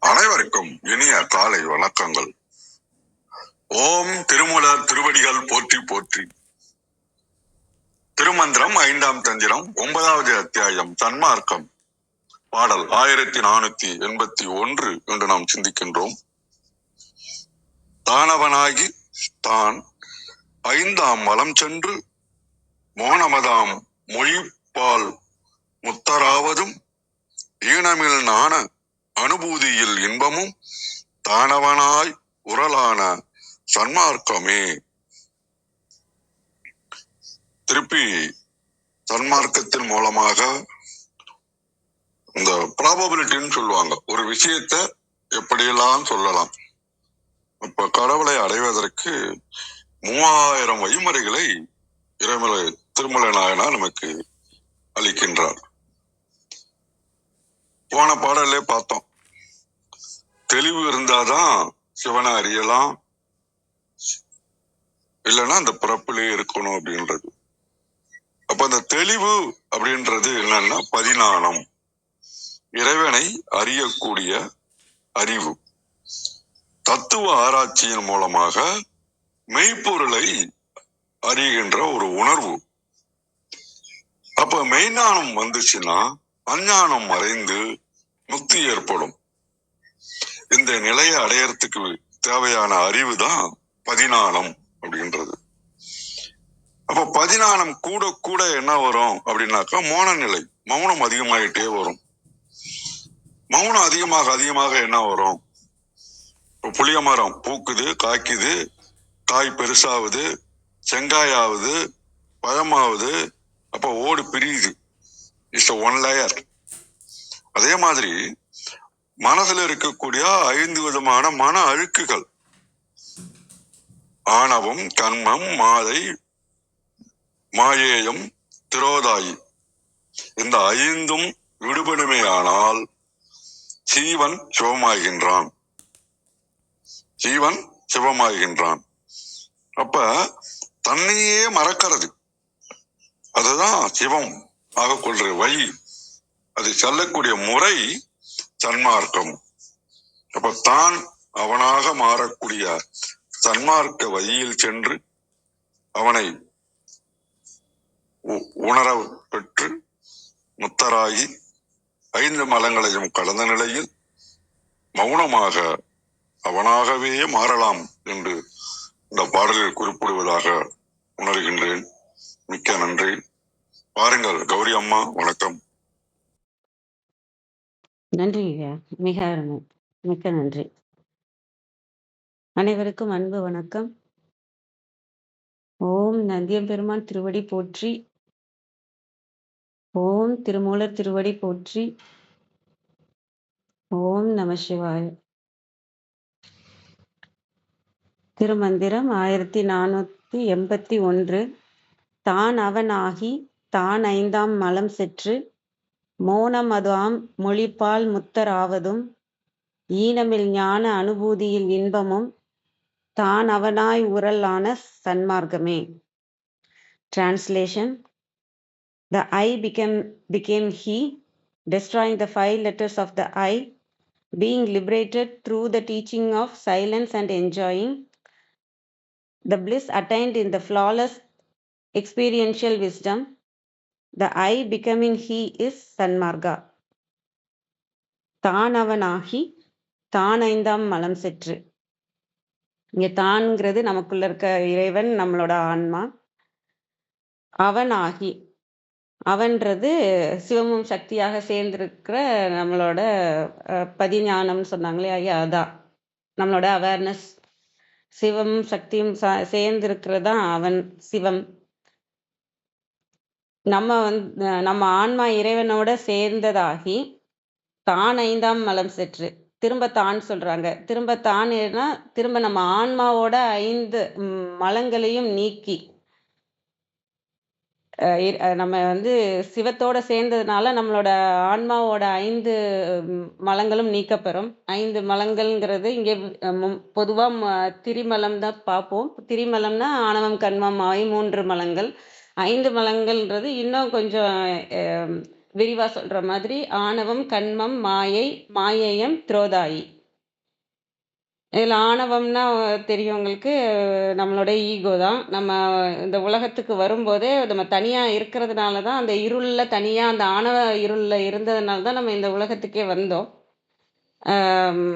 அனைவருக்கும் இனிய காலை வணக்கங்கள். ஓம் திருமூலர் திருவடிகள் போற்றி போற்றி. திருமந்திரம் 5ஆம் தந்திரம் 9வது அத்தியாயம் சன்மார்க்கம் பாடல் 1481 என்று நாம் சிந்திக்கின்றோம். தானவனாகி தான் 5ஆம் வலம் சென்று மோனமதாம் மொழிப்பால் முத்தராவதும் ஈனமில் நாண அனுபூதியில் இன்பமும் தானவனாய் உரலான சன்மார்க்கமே. திருப்பி சன்மார்க்கத்தின் மூலமாக இந்த ப்ராபபிலிட்டின்னு சொல்லுவாங்க, ஒரு விஷயத்த எப்படியெல்லாம் சொல்லலாம். இப்ப கடவுளை அடைவதற்கு 3000 வழிமுறைகளை இறைமலை திருமலை நாயனார் நமக்கு அளிக்கின்றார். போன பாடலே பார்த்தோம், தெளிவு இருந்தாதான் சிவனை அறியலாம், இல்லைன்னா அந்த பிறப்பிலே இருக்கணும் அப்படின்றது. அப்ப அந்த தெளிவு அப்படின்றது என்னன்னா பதினானம், இறைவனை அறியக்கூடிய அறிவு. தத்துவ ஆராய்ச்சியின் மூலமாக மெய்ப்பொருளை அறிகின்ற ஒரு உணர்வு. அப்ப மெய்ஞானம் வந்துச்சுன்னா அஞ்ஞானம் மறைந்து முக்தி ஏற்படும். இந்த நிலையை அடையறதுக்கு தேவையான அறிவு தான் பதினானம் அப்படின்றது. அப்ப பதினானம் கூட கூட என்ன வரும் அப்படின்னாக்கா மௌன நிலை, மௌனம் அதிகமாயிட்டே வரும். மௌனம் அதிகமாக அதிகமாக என்ன வரும், இப்போ புளிய மரம் பூக்குது, காய்க்குது, காய் பெருசாகுது, செங்காயாவது, பழமாவது, அப்ப ஓடு பிரியுது. It's one layer. அதே மாதிரி மனசுல இருக்கக்கூடிய 5 விதமான மன அழுக்குகள், ஆணவம், கண்மம், மாயை, மாயேயம், திரோதாயி, இந்த 5ம் விடுபடுமே ஆனால் ஜீவன் சிவமாகின்றான். ஜீவன் சிவமாகின்றான். அப்ப தன்னையே மறக்கிறது, அதுதான் சிவம் ஆக கொள்ற வழி. அது செல்லக்கூடிய முறை சன்மார்க்கம். அப்ப தான் அவனாக மாறக்கூடிய சன்மார்க்க வழியில் சென்று அவனை உணர பெற்று முத்தராகி 5 மலங்களையும் கடந்த நிலையில் மௌனமாக அவனாகவே மாறலாம் என்று இந்த பாடலில் குறிப்பிடுவதாக உணர்கின்றேன். மிக்க நன்றி. பாருங்கள் கௌரி அம்மா, வணக்கம். நன்றி ஐயா, மிக அருமை, மிக்க நன்றி. அனைவருக்கும் அன்பு வணக்கம். ஓம் நந்தியம்பெருமான் திருவடி போற்றி, ஓம் திருமூலர் திருவடி போற்றி, ஓம் நம சிவாய. திருமந்திரம் 1481. தான் அவனாகி தான் 5ஆம் மலம் செற்று மோனமதாம் மொழிப்பால் முத்தராவதும் ஈனமில் ஞான அனுபூதியில் இன்பமும் தான் அவனாய் உரலான சன்மார்க்கமே. Translation: The I became he, destroying the 5 letters of the I, being liberated through the teaching of silence and enjoying the bliss attained in the flawless experiential wisdom. The I becoming he is Sanmarga. தானவனாகி தான் 5ஆம் மலம் செற்று. இங்க தான்ங்கிறது நமக்குள்ள இருக்க இறைவன், நம்மளோட ஆன்மா. அவனாகி, அவன்றது சிவமும் சக்தியாக சேர்ந்திருக்கிற நம்மளோட பதிஞானம்னு சொன்னாங்களே ஐயா, அதான் நம்மளோட அவேர்னஸ். சிவமும் சக்தியும் சேர்ந்திருக்கிறதான் அவன் சிவம். நம்ம ஆன்மா இறைவனோட சேர்ந்ததாகி தான் 5ஆம் மலம் செற்று. திரும்ப தான் சொல்றாங்க. திரும்ப தான் திரும்ப நம்ம ஆன்மாவோட 5 மலங்களையும் நீக்கி, நம்ம சிவத்தோட சேர்ந்ததுனால நம்மளோட ஆன்மாவோட 5 மலங்களும் நீக்கப்பெறும். 5 மலங்கள்ங்கிறது இங்கே பொதுவா திரிமலம் தான் பார்ப்போம். திரிமலம்னா ஆணவம், கண்மம், மாயை 3 மலங்கள். 5 மலங்கள்ன்றது இன்னும் கொஞ்சம் விரிவா சொல்ற மாதிரி ஆணவம், கண்மம், மாயை, மாயேயம், துரோதாயி. இதுல ஆணவம்னா தெரியும் உங்களுக்கு, நம்மளோட ஈகோ தான். நம்ம இந்த உலகத்துக்கு வரும்போதே நம்ம தனியா இருக்கிறதுனால தான், அந்த இருள்ல தனியா அந்த ஆணவ இருள்ல இருந்ததுனால தான் நம்ம இந்த உலகத்துக்கே வந்தோம். ஆம்,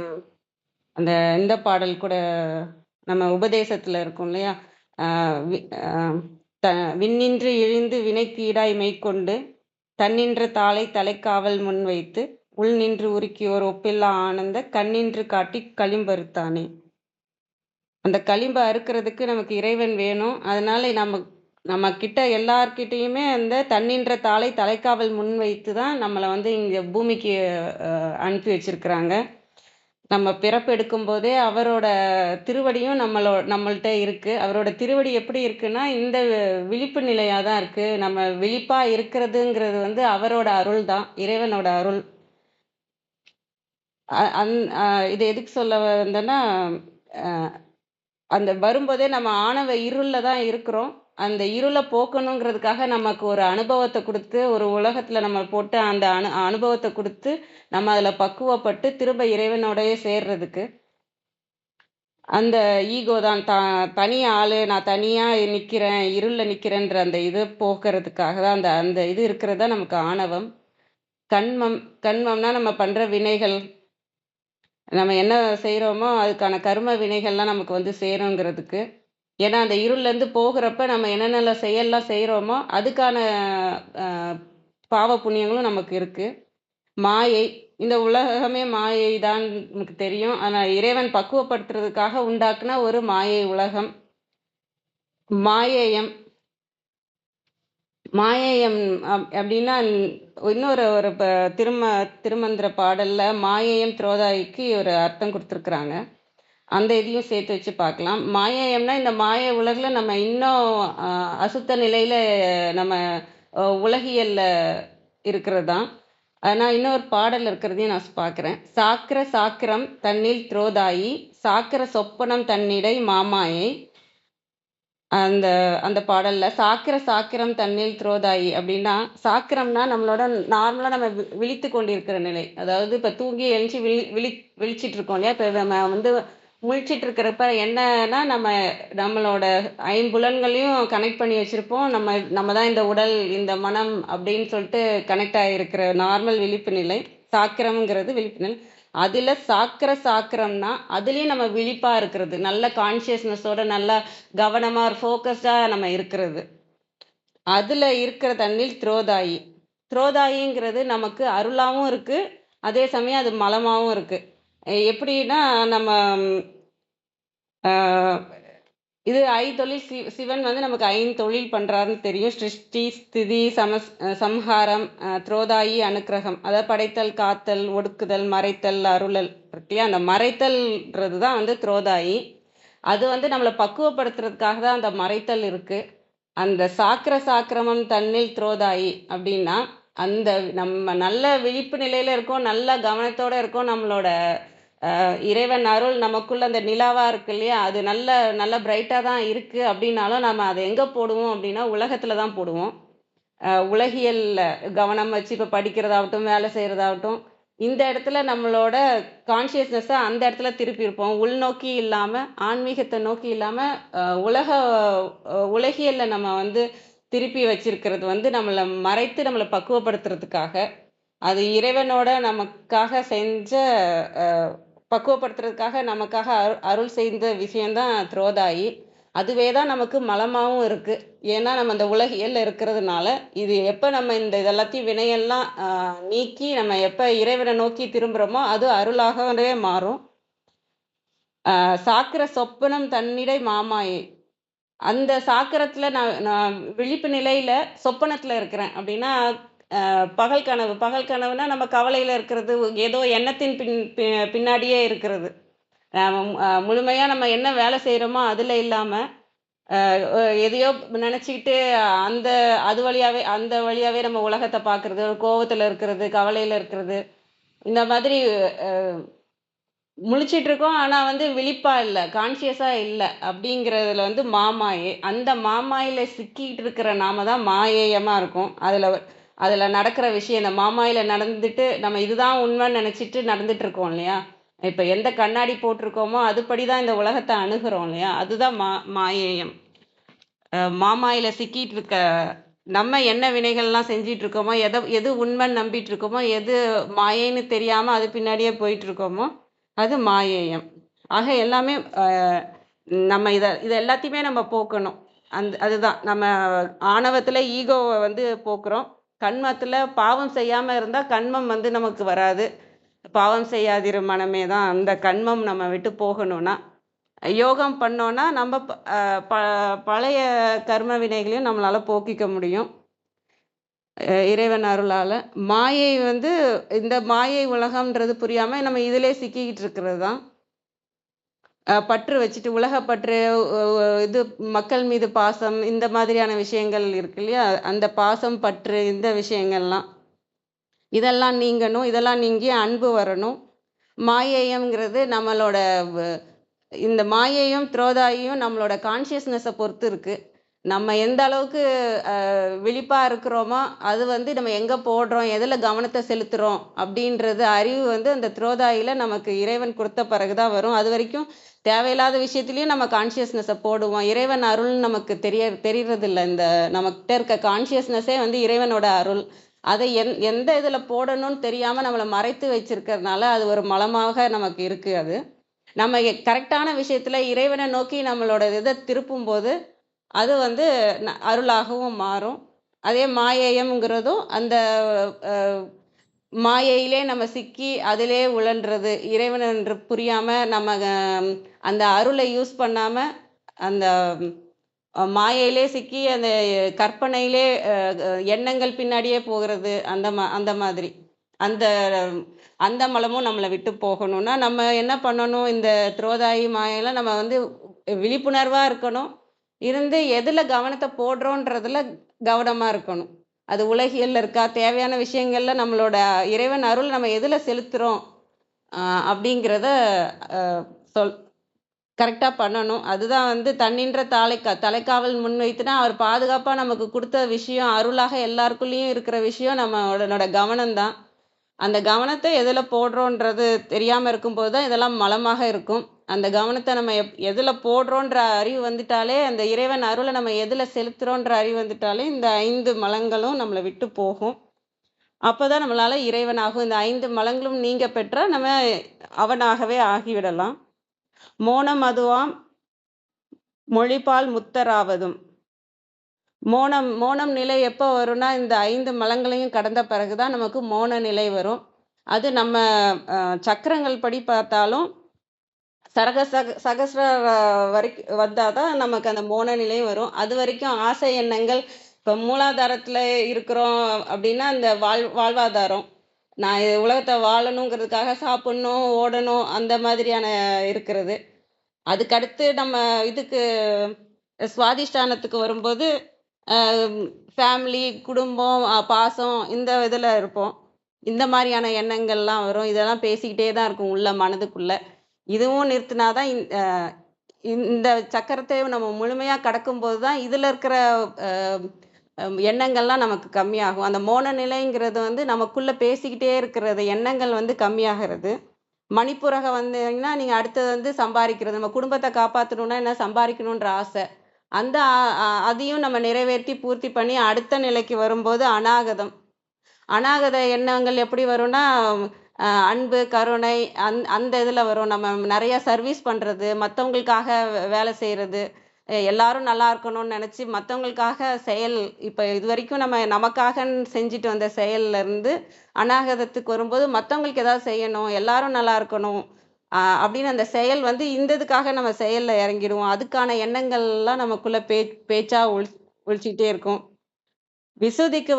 அந்த இந்த பாடல் கூட நம்ம உபதேசத்துல இருக்கும் இல்லையா? ஆ, வி- ஆ, விண்ணின்று இழிந்து வினைக்கீடாய் மெய்க்கொண்டு தன்னின்ற தாளை தலைக்காவல் முன் வைத்து உள் நின்று உருக்கியோர் ஒப்பில்லா ஆனந்த கண்ணின்று காட்டி களிம்பறுத்தானே. அந்த களிம்பை அறுக்கிறதுக்கு நமக்கு இறைவன் வேணும். அதனால நம்ம நம்ம கிட்ட எல்லார்கிட்டயுமே அந்த தன்னின்ற தாளை தலைக்காவல் முன் வைத்து தான் நம்மளை வந்து இங்க பூமிக்கு அனுப்பி வச்சிருக்கிறாங்க. நம்ம பிறப்பெடுக்கும் போதே அவரோட திருவடியும் நம்மள்ட்ட இருக்கு. அவரோட திருவடி எப்படி இருக்குன்னா இந்த விழிப்பு நிலையா தான் இருக்கு. நம்ம விழிப்பா இருக்கிறதுங்கிறது வந்து அவரோட அருள் தான், இறைவனோட அருள். அ- அந் இது எதுக்கு சொல்ல வந்தேன்னா, அந்த வரும்போதே நம்ம ஆணவ இருள்ல தான் இருக்கிறோம். அந்த இருளை போக்கணுங்கிறதுக்காக நமக்கு ஒரு அனுபவத்தை கொடுத்து, ஒரு உலகத்துல நம்ம போட்டு அந்த அனுபவத்தை கொடுத்து, நம்ம அதுல பக்குவப்பட்டு திரும்ப இறைவனோடயே சேர்றதுக்கு. அந்த ஈகோ தான் தனி ஆளு, நான் தனியா நிக்கிறேன், இருள்ல நிக்கிறேன்ற அந்த இது போக்குறதுக்காக தான் அந்த அந்த இது இருக்கிறது தான் நமக்கு ஆணவம். கண்மம், கண்மம்னா நம்ம பண்ற வினைகள். நம்ம என்ன செய்றோமோ அதுக்கான கர்ம வினைகள்லாம் நமக்கு வந்து சேருங்கிறதுக்கு. ஏன்னா அந்த இருள்லேருந்து போகிறப்ப நம்ம என்னென்ன செயல்லாம் செய்கிறோமோ அதுக்கான அஹ், பாவ புண்ணியங்களும் நமக்கு இருக்கு. மாயை, இந்த உலகமே மாயை தான் நமக்கு தெரியும். ஆனால் இறைவன் பக்குவப்படுத்துறதுக்காக உண்டாக்குன ஒரு மாயை உலகம். மாயேயம், மாயேயம் அப்படின்னா இன்னொரு ஒரு திருமந்திர பாடல்ல மாயேயம் துரோதாய்க்கு ஒரு அர்த்தம் கொடுத்துருக்குறாங்க. அந்த இதையும் சேர்த்து வச்சு பார்க்கலாம். மாயேயம்னா இந்த மாய உலகுல நம்ம இன்னும் அசுத்த நிலையில நம்ம உலகியல்ல இருக்கிறது தான். நான் இன்னொரு பாடல் இருக்கிறதையும் நான் பார்க்குறேன். சாக்கிர சாக்கிரம் தன்னில் துரோதாயி சாக்கிர சொப்பனம் தன்னிடை மாமாயை. அந்த அந்த பாடல்ல சாக்கிர சாக்கிரம் தன்னில் துரோதாயி அப்படின்னா, சாக்கிரம்னா நம்மளோட நார்மலா நம்ம விழித்து கொண்டிருக்கிற நிலை. அதாவது இப்ப தூங்கி எழுந்துச்சு விழிச்சிட்டு இருக்கோம் இல்லையா? இப்ப நம்ம வந்து முழிச்சிட்டு இருக்கிறப்ப என்னன்னா, நம்மளோட ஐம்புலன்களையும் கனெக்ட் பண்ணி வச்சிருப்போம். நம்ம தான் இந்த உடல், இந்த மனம் அப்படின்னு சொல்லிட்டு கனெக்ட் ஆகிருக்கிற நார்மல் விழிப்பு நிலை. சாக்கிரம்ங்கிறது விழிப்பு நிலை. அதுல சாக்கிர சாக்கிரம்னா அதுலயும் நம்ம விழிப்பா இருக்கிறது, நல்ல கான்சியஸ்னஸோட நல்லா கவனமா ஃபோக்கஸ்டா நம்ம இருக்கிறது. அதுல இருக்கிற தண்ணில் துரோதாயி. துரோதாயிங்கிறது நமக்கு அருளாவும் இருக்கு, அதே சமயம் அது மலமாவும் இருக்கு. எப்படின்னா நம்ம ஆஹ், இது ஐந்தொழில் சிவன் வந்து நமக்கு ஐந்தொழில் பண்றாருன்னு தெரியும். சிருஷ்டி, ஸ்திதி, சம்ஹாரம், துரோதாயி, அனுக்கிரகம். அதாவது படைத்தல், காத்தல், ஒடுக்குதல், மறைத்தல், அருளல் இருக்கியா? அந்த மறைத்தல்ன்றது தான் வந்து துரோதாயி. அது வந்து நம்மளை பக்குவப்படுத்துறதுக்காக தான் அந்த மறைத்தல் இருக்கு. அந்த சாக்கிரமம் தன்னில் துரோதாயி அப்படின்னா, அந்த நம்ம நல்ல விழிப்பு நிலையில இருக்கோம், நல்ல கவனத்தோட இருக்கோம். நம்மளோட இறைவன் அருள் நமக்குள்ள அந்த நிலாவா இருக்கு இல்லையா? அது நல்ல நல்ல பிரைட்டா தான் இருக்கு அப்படின்னாலும் நம்ம அதை எங்க போடுவோம் அப்படின்னா உலகத்துல தான் போடுவோம். உலகியல்ல கவனம் வச்சு இப்போ படிக்கிறதாகட்டும், வேலை செய்யறதாகட்டும், இந்த இடத்துல நம்மளோட கான்சியஸ்னஸை அந்த இடத்துல திருப்பி இருப்போம். உள்நோக்கி இல்லாம, ஆன்மீகத்தை நோக்கி இல்லாம, உலகியல்ல நம்ம வந்து திருப்பி வச்சிருக்கிறது வந்து நம்மளை மறைத்து நம்மளை பக்குவப்படுத்துறதுக்காக. அது இறைவனோட நமக்காக செஞ்ச பக்குவப்படுத்துறதுக்காக நமக்காக அருள் செய்த விஷயம்தான் துரோதாயி. அதுவே தான் நமக்கு மலமாவும் இருக்கு. ஏன்னா நம்ம இந்த உலகியல்ல இருக்கிறதுனால, இது எப்ப நம்ம இந்த இதெல்லாத்தையும் வினையெல்லாம் நீக்கி நம்ம எப்ப இறைவனை நோக்கி திரும்புறோமோ அது அருளாகவே மாறும். சாக்கிர சொப்பனம் தன்னிடை மாமாயை. அந்த சாக்கிரத்துல நான் விழிப்பு நிலையில சொப்பனத்துல இருக்கிறேன் அப்படின்னா, பகல் கனவு. பகல் கனவுனா நம்ம கவலையில இருக்கிறது, ஏதோ எண்ணத்தின் பின்னாடியே இருக்கிறது. முழுமையா நம்ம என்ன வேலை செய்யறோமோ அதுல இல்லாம, எதையோ நினைச்சுக்கிட்டு அந்த அந்த வழியாவே நம்ம உலகத்தை பார்க்கிறது, ஒரு கோவத்துல இருக்கிறது, கவலையில இருக்கிறது. இந்த மாதிரி முழிச்சிட்டு இருக்கோம். ஆனா வந்து விழிப்பா இல்ல, கான்சியஸா இல்ல அப்படிங்கிறதுல வந்து மாமாயை. அந்த மாமாயில சிக்கிட்டு இருக்கிற நாம தான் மாயேயமா இருக்கும். அதுல அதுல நடக்கிற விஷயம் இந்த மாமாயில நடந்துட்டு நம்ம இதுதான் உண்மைன்னு நினைச்சிட்டு நடந்துட்டு இருக்கோம் இல்லையா? இப்ப எந்த கண்ணாடி போட்டிருக்கோமோ அதுபடிதான் இந்த உலகத்தை அணுகுறோம் இல்லையா? அதுதான் மாயேயம். மாமாயில சிக்கிட்டு இருக்க நம்ம என்ன வினைகள்லாம் செஞ்சிட்டு இருக்கோமோ, எது உண்மைன்னு நம்பிட்டு இருக்கோமோ, எது மாயைன்னு தெரியாம அது பின்னாடியே போயிட்டு இருக்கோமோ, அது மாயேயம். ஆக எல்லாமே நம்ம இத எல்லாத்தையுமே நம்ம போக்கணும். அதுதான் நம்ம ஆணவத்துல ஈகோவ வந்து போக்குறோம். கன்மத்துல பாவம் செய்யாம இருந்தா கன்மம் வந்து நமக்கு வராது. பாவம் செய்யாதிரு மனமே தான் அந்த கன்மம் நம்ம விட்டு போகணும்னா, யோகம் பண்ணோம்னா நம்ம பழைய கர்ம வினைகளையும் நம்மளால போக்கிக்க முடியும். இறைவன் அருளால. மாயை வந்து இந்த மாயை உலகம்ன்றது புரியாம நம்ம இதிலே சிக்கிக்கிட்டு இருக்கிறது தான். பற்று வச்சுட்டு உலகப்பற்று, இது மக்கள் மீது பாசம், இந்த மாதிரியான விஷயங்கள் இருக்கு இல்லையா? அந்த பாசம், பற்று இந்த விஷயங்கள்லாம். இதெல்லாம் நீங்கணும். இதெல்லாம் நீங்கி அன்பு வரணும். மாயேயம்ங்கிறது நம்மளோட இந்த மாயையும், துரோதாயியும் நம்மளோட கான்ஷியஸ்னஸ பொறுத்து இருக்கு. நம்ம எந்த அளவுக்கு விழிப்பா இருக்கிறோமோ, அது வந்து நம்ம எங்க போடுறோம், எதுல கவனத்த செலுத்துறோம் அப்படின்றது அறிவு வந்து அந்த துரோதாயில நமக்கு இறைவன் குடுத்த பிறகு தான் வரும். அதுவரைக்கும் தேவையில்லாத விஷயத்திலயும் நம்ம கான்ஷியஸ்னஸ போடுவோம். இறைவன் அருள்னு நமக்கு தெரியறதில்ல. இந்த நம்மகிட்ட இருக்க கான்ஷியஸ்னஸே வந்து இறைவனோட அருள். அதை எந்த இதுல போடணும்னு தெரியாம நம்மள மறைத்து வச்சிருக்கிறதுனால, அது ஒரு மலமாக நமக்கு இருக்கு அது. நம்ம கரெக்டான விஷயத்துல இறைவனை நோக்கி நம்மளோட இதை திருப்பும்போது அது வந்து அருளாகவும் மாறும். அதே மாயேயம்ங்கிறதும் அந்த மாயையிலே நம்ம சிக்கி அதிலே உழன்றது இறைவன் என்று புரியாம நம்ம அந்த அருளை யூஸ் பண்ணாம அந்த மாயையிலே சிக்கி அந்த கற்பனையிலே எண்ணங்கள் பின்னாடியே போகிறது அந்த மாதிரி அந்த அந்த மலமும் நம்மளை விட்டு போகணும்னா நம்ம என்ன பண்ணணும்? இந்த துரோதாயி மாயையில நம்ம வந்து விழிப்புணர்வா இருக்கணும். இருந்து எதுல கவனத்தை போடுறோன்றதுல கவனமா இருக்கணும். அது உலகியல்ல இருக்கா? தேவையான விஷயங்கள்ல நம்மளோட இறைவன் அருள் நம்ம எதுல செலுத்துறோம்? அப்படிங்கிறத அ சொல் கரெக்ட்டா பண்ணணும். அதுதான் வந்து தன்னின்ற தலைக்காவல் முன்வைத்துனா, அவர் பாதுகாப்பா நமக்கு குடுத்த விஷயம், அருளாக எல்லாருக்குள்ளயும் இருக்கிற விஷயம் நம்மளோட கவனம் தான். அந்த கவனத்த எதுல போடுறோன்றது தெரியாம இருக்கும்போது தான் இதெல்லாம் மலமாக இருக்கும். அந்த கவனத்த நம்ம எதுல போடுறோன்ற அறிவு வந்துட்டாலே, அந்த இறைவன் அருள நம்ம எதுல செலுத்துறோன்ற அறிவு வந்துட்டாலே, இந்த 5 மலங்களும் நம்மள விட்டு போகும். அப்பதான் நம்மளால இறைவனாகும். இந்த 5 மலங்களும் நீங்க பெற்றா நம்ம அவனாகவே ஆகிவிடலாம். மோனம் அதுவாம் மொழிபால் முத்தராவதும். மோனம் நிலை எப்போ வரும்னா, இந்த 5 மலங்களையும் கடந்த பிறகு தான் நமக்கு மோன நிலை வரும். அது நம்ம சக்கரங்கள் படி பார்த்தாலும், சகஸ்ர வரைக்கும் வந்தா தான் நமக்கு அந்த மோன நிலை வரும். அதுவரைக்கும் ஆசை எண்ணங்கள் இப்போ மூலாதாரத்துல இருக்கிறோம் அப்படின்னா, அந்த வாழ்வாதாரம். நான் உலகத்த வாழணுங்கிறதுக்காக சாப்பிடணும், ஓடணும் அந்த மாதிரியான இருக்கிறது. அதுக்கடுத்து நம்ம இதுக்கு சுவாதிஷ்டானத்துக்கு வரும்போது ஃபேமிலி, குடும்பம், பாசம் இந்த இதில் இருப்போம். இந்த மாதிரியான எண்ணங்கள்லாம் வரும். இதெல்லாம் பேசிக்கிட்டே தான் இருக்கும் உள்ள மனதுக்குள்ள. இதுவும் நிறுத்தினா தான் இந்த சக்கரத்தை நம்ம முழுமையா கடக்கும்போது தான் இதில் இருக்கிற எண்ணங்கள்லாம் நமக்கு கம்மியாகும். அந்த மோன நிலைங்கிறது வந்து நமக்குள்ள பேசிக்கிட்டே இருக்கிறது எண்ணங்கள் வந்து கம்மியாகிறது. மணிப்புரகம் வந்தீங்கன்னா, நீங்க அடுத்தது வந்து சம்பாரிக்கிறது. நம்ம குடும்பத்த காப்பாத்தணும்னா என்ன? சம்பாரிக்கணுன்ற ஆசை. அந்த அதையும் நம்ம நிறைவேத்தி பூர்த்தி பண்ணி அடுத்த நிலைக்கு வரும்போது அநாகதம். அநாகத எண்ணங்கள் எப்படி வரும்னா, அன்பு, கருணை அந்த இதுல வரும். நம்ம நெறைய சர்வீஸ் பண்றது, மத்தவங்களுக்காக வேலை செய்றது, எல்லாரும் நல்லா இருக்கணும்னு நெனச்சு மத்தவங்களுக்காக செயல் இப்ப இதுவரைக்கும் நம்ம நமக்காகன்னு செஞ்சுட்டு வந்த செயல்ல இருந்து அநாகதத்துக்கு வரும்போது மத்தவங்களுக்கு ஏதாவது செய்யணும், எல்லாரும் நல்லா இருக்கணும். அப்படின்னு அந்த செயல் வந்து இந்த இதுக்காக நம்ம செயல்ல இறங்கிடுவோம். அதுக்கான எண்ணங்கள்லாம் நமக்குள்ள பேச்சா ஒலிச்சுக்கிட்டே இருக்கும். விசுதிக்கு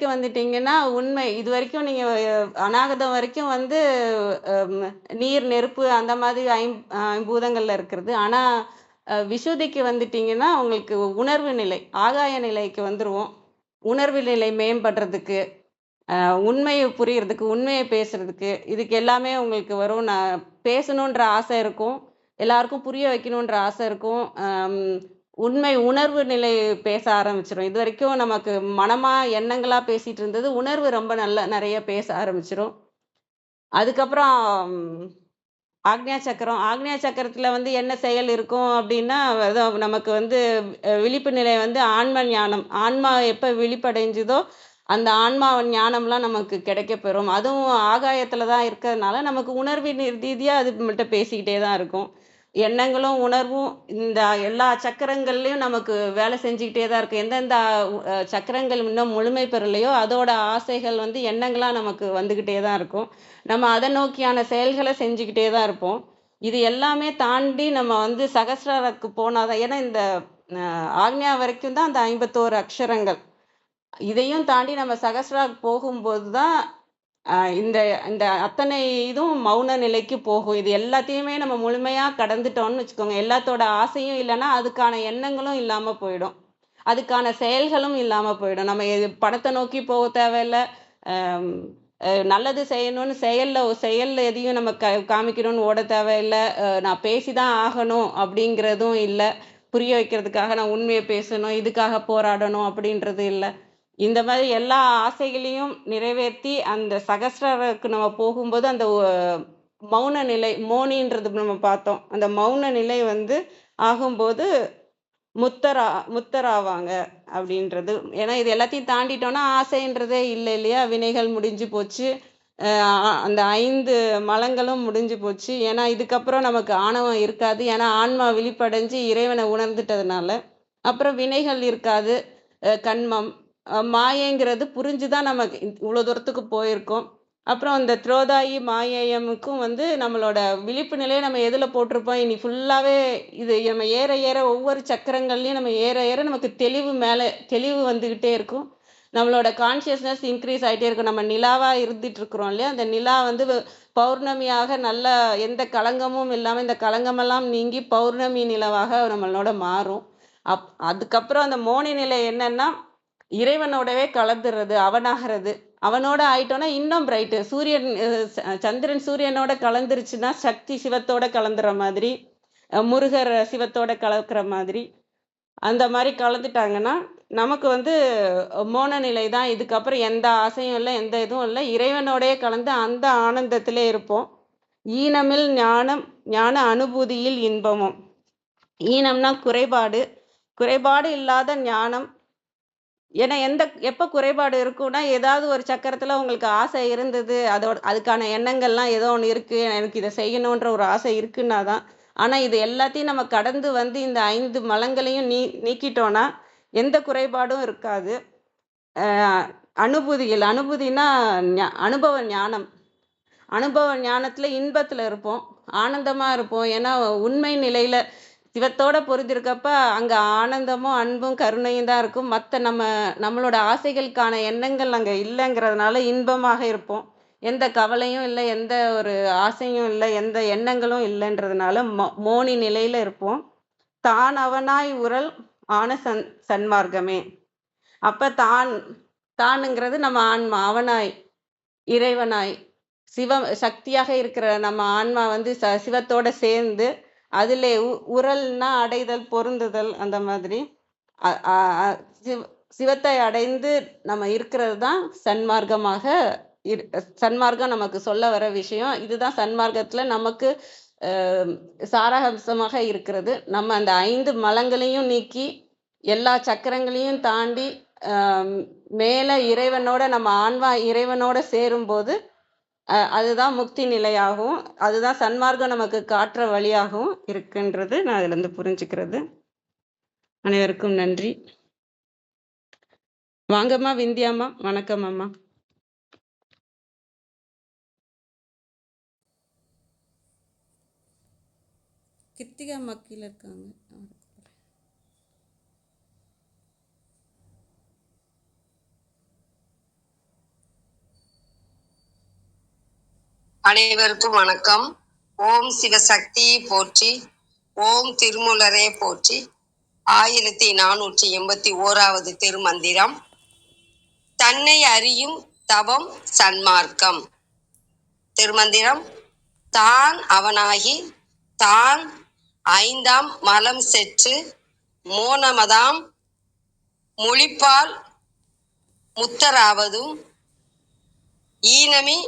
வந்துட்டீங்கன்னா, உண்மை இதுவரைக்கும் நீங்க அநாகதம் வரைக்கும் வந்து அம் நீர், நெருப்பு அந்த மாதிரி ஐம்பூதங்கள்ல இருக்கிறது. ஆனா, விசுதிக்கு வந்துட்டீங்கன்னா, உங்களுக்கு உணர்வு நிலை, ஆகாய நிலைக்கு வந்துருவோம். உணர்வு நிலை மேம்படுறதுக்கு, உண்மைய புரியறதுக்கு, உண்மைய பேசுறதுக்கு, இதுக்கு எல்லாமே உங்களுக்கு வரும். நான் பேசணுன்ற ஆசை இருக்கும். எல்லாருக்கும் புரிய வைக்கணுன்ற ஆசை இருக்கும். உண்மை உணர்வு நிலை பேச ஆரம்பிச்சிரும். இது வரைக்கும் நமக்கு மனமா எண்ணங்களா பேசிட்டு இருந்தது உணர்வு ரொம்ப நிறைய பேச ஆரம்பிச்சிரும். அதுக்கப்புறம் ஆக்ஞா சக்கரம். ஆக்ஞா சக்கரத்துல வந்து என்ன செயல் இருக்கும் அப்படின்னா, நமக்கு வந்து விழிப்பு நிலை வந்து ஆன்ம ஞானம். ஆன்மா எப்ப விழிப்படைஞ்சுதோ, அந்த ஆன்மா ஞானம்லாம் நமக்கு கிடைக்கப்பெறும். அதுவும் ஆகாயத்துல தான் இருக்கிறதுனால, நமக்கு உணர்வின் ரீதியா அது நம்மள்ட்ட பேசிக்கிட்டே தான் இருக்கும். எண்ணங்களும், உணர்வும் இந்த எல்லா சக்கரங்கள்லயும் நமக்கு வேலை செஞ்சுக்கிட்டே தான் இருக்கும். எந்தெந்த சக்கரங்கள் இன்னும் முழுமை பெறலையோ, அதோட ஆசைகள் வந்து எண்ணங்களா நமக்கு வந்துகிட்டே தான் இருக்கும். நம்ம அத நோக்கியான செயல்கள செஞ்சுக்கிட்டே தான் இருப்போம். இது எல்லாமே தாண்டி நம்ம வந்து சகஸ்ராரக்கு போனா தான் ஏன்னா இந்த ஆக்ஞா வரைக்கும் தான் அந்த 51 அக்ஷரங்கள். இதையும் தாண்டி நம்ம சகஸ்ராக்கு போகும்போது தான் இந்த இந்த அத்தனை இதுவும் மௌன நிலைக்கு போகும். இது எல்லாத்தையுமே நம்ம முழுமையா கடந்துட்டோம்னு வச்சுக்கோங்க. எல்லாத்தோட ஆசையும் இல்லன்னா, அதுக்கான எண்ணங்களும் இல்லாம போயிடும். அதுக்கான செயல்களும் இல்லாம போயிடும். நம்ம பணத்த நோக்கி போக தேவையில்ல. அம் நல்லது செய்யணும்னு செயல்ல எதையும் நம்ம காமிக்கணும்னு ஓட தேவையில்ல. நான் பேசி தான் ஆகணும் அப்படிங்கிறதும் இல்ல. புரிய வைக்கிறதுக்காக நான் உண்மைய பேசணும், இதுக்காக போராடணும் அப்படின்றது இல்ல. இந்த மாதிரி எல்லா ஆசைகளையும் நிறைவேத்தி, அந்த சகஸ்ராரக்கு நம்ம போகும்போது, அந்த மௌன நிலை, மோனின்றது நம்ம பார்த்தோம். அந்த மௌன நிலை வந்து ஆகும்போது, முத்தரா முத்தராவாங்க அப்படின்றது. ஏன்னா இது எல்லாத்தையும் தாண்டிட்டோம்னா, ஆசைன்றதே இல்ல இல்லையா? வினைகள் முடிஞ்சு போச்சு. அந்த 5 மலங்களும் முடிஞ்சு போச்சு. ஏன்னா இதுக்கப்புறம் நமக்கு ஆணவம் இருக்காது. ஏன்னா ஆன்மா விழிப்படைஞ்சு இறைவனை உணர்ந்துட்டதுனால. அப்புறம் வினைகள் இருக்காது. கன்மம், மாயைங்கிறது புரிஞ்சு தான் நம்ம இவ்வளோ தூரத்துக்கு போயிருக்கோம். அப்புறம் அந்த துரோதாயி மாயேயமுக்கும் வந்து நம்மளோட விழிப்பு நிலையை நம்ம எதுல போட்டிருப்போம்? இனி ஃபுல்லாவே இது நம்ம ஏற ஏற ஒவ்வொரு சக்கரங்கள்லயும் நம்ம ஏற ஏற நமக்கு தெளிவு வந்துகிட்டே இருக்கும். நம்மளோட கான்ஷியஸ்னஸ் இன்க்ரீஸ் ஆயிட்டே இருக்கும். நம்ம நிலாவா இருந்துட்டு இருக்கிறோம் இல்லையா? அந்த நிலா வந்து பௌர்ணமியாக நல்ல எந்த களங்கமும் இல்லாம, இந்த களங்கமெல்லாம் நீங்கி பௌர்ணமி நிலவாக நம்மளோட மாறும். அதுக்கப்புறம் அந்த மோனி நிலை என்னன்னா, இறைவனோடவே கலந்துறது, அவனாகிறது. அவனோட ஆயிட்டோம்னா இன்னும் பிரைட்டு. சூரியன் சந்திரன் சூரியனோட கலந்துருச்சுன்னா, சக்தி சிவத்தோட கலந்துற மாதிரி, முருகர் சிவத்தோட கலக்கிற மாதிரி, அந்த மாரி கலந்துட்டாங்கன்னா, நமக்கு வந்து மோன நிலை தான். இதுக்கப்புறம் எந்த ஆசையும் இல்ல, எந்த இதுவும் இல்ல. இறைவனோடயே கலந்து அந்த ஆனந்தத்திலே இருப்போம். ஈனமில் ஞானம், ஞான அனுபூதியில் இன்பமும். ஈனம்னா குறைபாடு. குறைபாடு இல்லாத ஞானம். ஏன்னா எப்ப குறைபாடு இருக்கும்னா, ஏதாவது ஒரு சக்கரத்துல உங்களுக்கு ஆசை இருந்தது. அதுக்கான எண்ணங்கள்லாம் ஏதோ ஒண்ணு இருக்கு. எனக்கு இத செய்யணுன்ற ஒரு ஆசை இருக்குன்னா தான். ஆனா இது எல்லாத்தையும் நம்ம கடந்து வந்து இந்த 5 மலங்களையும் நீக்கிட்டோம்னா, எந்த குறைபாடும் இருக்காது. அ அனுபூதினா அனுபவ ஞானம். அனுபவ ஞானத்துல இன்பத்துல இருப்போம். ஆனந்தமா இருப்போம். ஏன்னா உண்மை நிலையில சிவத்தோட பொருந்திருக்கப்ப அங்க ஆனந்தமும், அன்பும், கருணையும் தான் இருக்கும். நம்மளோட ஆசைகளுக்கான எண்ணங்கள் அங்க இல்லைங்கிறதுனால இன்பமாக இருப்போம். எந்த கவலையும் இல்ல, எந்த ஒரு ஆசையும் இல்ல, எந்த எண்ணங்களும் இல்லைன்றதுனால மோனி நிலையில இருப்போம். தான் அவனாய் உறல் ஆன சன்மார்க்கமே. அப்ப தானுங்கிறது நம்ம ஆன்மா. அவனாய், இறைவனாய், சக்தியாக இருக்கிற நம்ம ஆன்மா வந்து சிவத்தோட சேர்ந்து, அதிலே உறல்னா அடைதல், பொருந்துதல் அந்த மாதிரி. அ அ அ சிவத்தை அடைந்து நம்ம இருக்கிறது தான் சன்மார்க்கமாக சன்மார்க்கம் நமக்கு சொல்ல வர விஷயம். இதுதான் சன்மார்க்கத்துல நமக்கு சாராம்சமாக இருக்கிறது. நம்ம அந்த 5 மலங்களையும் நீக்கி, எல்லா சக்கரங்களையும் தாண்டி, மேல இறைவனோட நம்ம ஆன்மா இறைவனோட சேரும்போது, அதுதான் முக்தி நிலையாகவும், அதுதான் சன்மார்க்கம் நமக்கு காட்டுற வழியாகவும் இருக்குன்றது நான் இதுலருந்து புரிஞ்சுக்கிறது. அனைவருக்கும் நன்றி. வாங்கம்மா விந்தியாம்மா. வணக்கம் அம்மா. கிருத்திகா அம்மா கீழே இருக்காங்க. அனைவருக்கும் வணக்கம். ஓம் சிவசக்தி போற்றி, ஓம் திருமூலரே போற்றி. 1481வது திருமந்திரம். தன்னை அறியும் தவம் சன்மார்க்கம். திருமந்திரம். தான் அவனாகி தான் 5ஆம் மலம் செற்று மோனமதாம் மொழிப்பால் முத்தராவதும் ஈனமி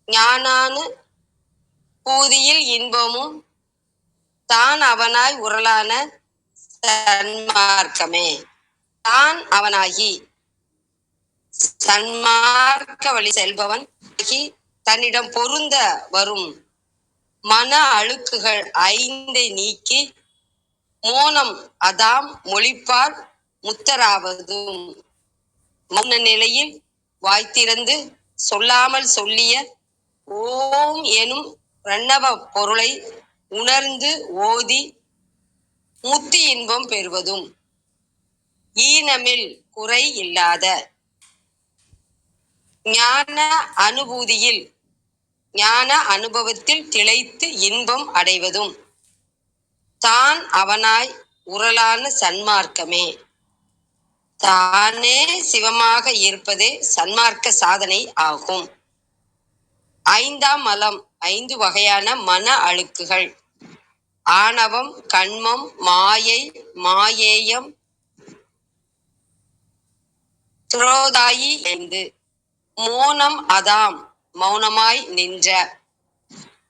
ஞானானு பூதியில் இன்பமும் தான் அவனாய் உரலான சன்மார்க்கமே. தான் அவனாகி சன்மார்க்க வழி செல்பவன் தன்னிடம் பொருந்த வரும் மன அழுக்குகள் 5 நீக்கி மோனம் அதாம் மொழிப்பால் முத்தராவதும் மௌன நிலையில் வாய்த்திறந்து சொல்லாமல் சொல்லிய ஓம் எனும் பிரணவ பொருளை உணர்ந்து ஓதி முத்தி இன்பம் பெறுவதும் ஈனமில் குறை இல்லாத ஞான அனுபூதியில் ஞான அனுபவத்தில் திளைத்து இன்பம் அடைவதும் தான் அவனாய் உரலான சன்மார்க்கமே. தானே சிவமாக இருப்பதே சன்மார்க்க சாதனை ஆகும். 5ஆம் மலம் 5 வகையான மன அழுக்குகள்: ஆணவம், கண்மம், மாயை, மாயேயம், துரோதாயி 5. மோனம் அதாம் மௌனமாய் நின்ற